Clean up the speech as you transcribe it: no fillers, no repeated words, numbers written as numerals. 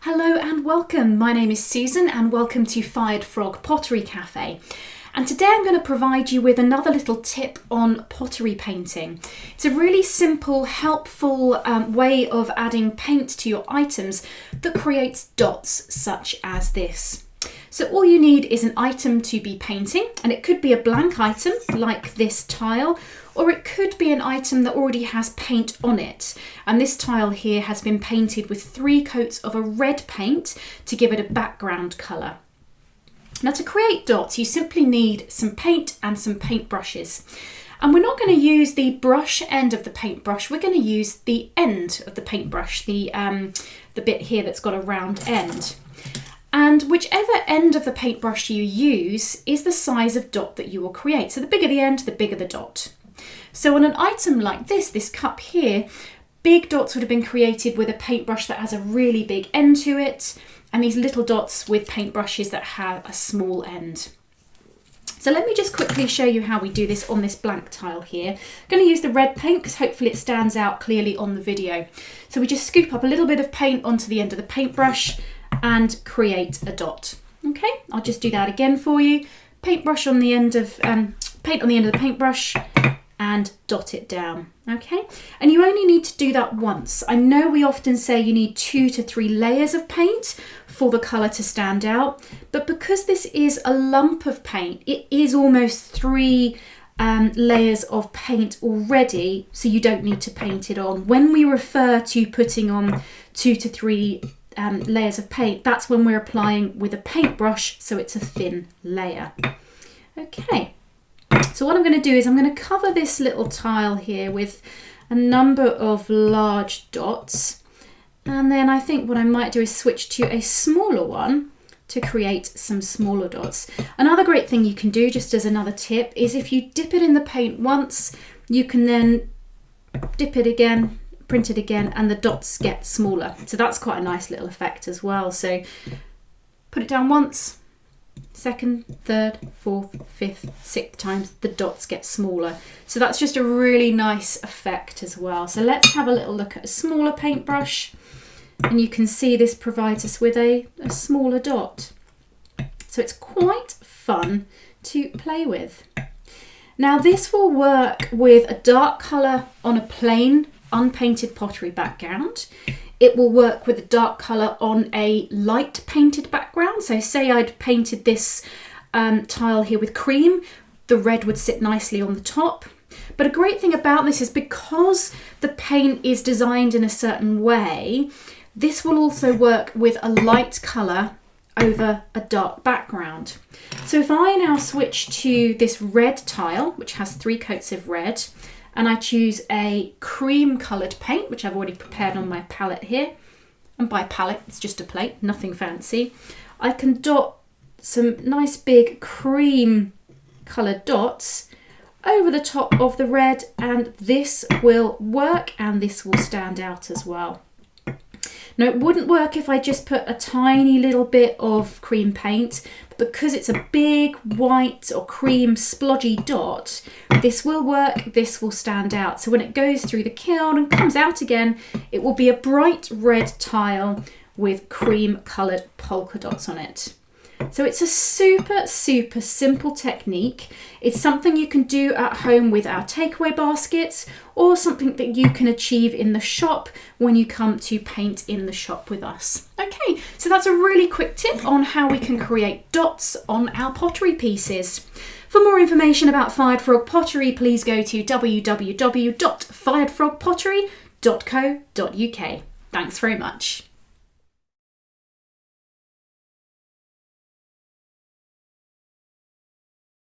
Hello and welcome. My name is Susan and welcome to Fired Frog Pottery Cafe. And today I'm going to provide you with another little tip on pottery painting. It's a really simple, helpful way of adding paint to your items that creates dots such as this. So all you need is an item to be painting, and it could be a blank item like this tile, or it could be an item that already has paint on it. And this tile here has been painted with 3 coats of a red paint to give it a background colour. Now, to create dots, you simply need some paint and some paint brushes. And we're not going to use the brush end of the paintbrush, we're going to use the end of the paintbrush, the bit here that's got a round end. And whichever end of the paintbrush you use is the size of dot that you will create. So the bigger the end, the bigger the dot. So on an item like this cup here, big dots would have been created with a paintbrush that has a really big end to it, and these little dots with paintbrushes that have a small end. So let me just quickly show you how we do this on this blank tile here. I'm going to use the red paint because hopefully it stands out clearly on the video. So we just scoop up a little bit of paint onto the end of the paintbrush and create a dot. Okay, I'll just do that again for you. Paintbrush on the end of paint on the end of the paintbrush and dot it down. Okay, and you only need to do that once. I know we often say you need 2 to 3 layers of paint for the colour to stand out, but because this is a lump of paint, it is almost 3 layers of paint already, so you don't need to paint it on. When we refer to putting on 2 to 3 layers of paint, that's when we're applying with a paintbrush, so it's a thin layer. Okay, so what I'm going to do is I'm going to cover this little tile here with a number of large dots, and then I think what I might do is switch to a smaller one to create some smaller dots. Another great thing you can do, just as another tip, is if you dip it in the paint once, you can then dip it again, print it again, and the dots get smaller. So that's quite a nice little effect as well. So put it down once, second, third, fourth, fifth, sixth times, the dots get smaller. So that's just a really nice effect as well. So let's have a little look at a smaller paintbrush, and you can see this provides us with a smaller dot. So it's quite fun to play with. Now this will work with a dark colour on a plain unpainted pottery background. It will work with a dark colour on a light painted background. So say I'd painted this tile here with cream, the red would sit nicely on the top. But a great thing about this is because the paint is designed in a certain way, this will also work with a light colour over a dark background. So if I now switch to this red tile, which has 3 coats of red, and I choose a cream coloured paint, which I've already prepared on my palette here, and by palette it's just a plate, nothing fancy, I can dot some nice big cream coloured dots over the top of the red, and this will work and this will stand out as well. Now it wouldn't work if I just put a tiny little bit of cream paint, but because it's a big white or cream splodgy dot, this will work, this will stand out. So when it goes through the kiln and comes out again, it will be a bright red tile with cream coloured polka dots on it. So it's a super simple technique. It's something you can do at home with our takeaway baskets, or something that you can achieve in the shop when you come to paint in the shop with us. Okay, so that's a really quick tip on how we can create dots on our pottery pieces. For more information about Fired Frog Pottery, please go to www.firedfrogpottery.co.uk. Thanks very much.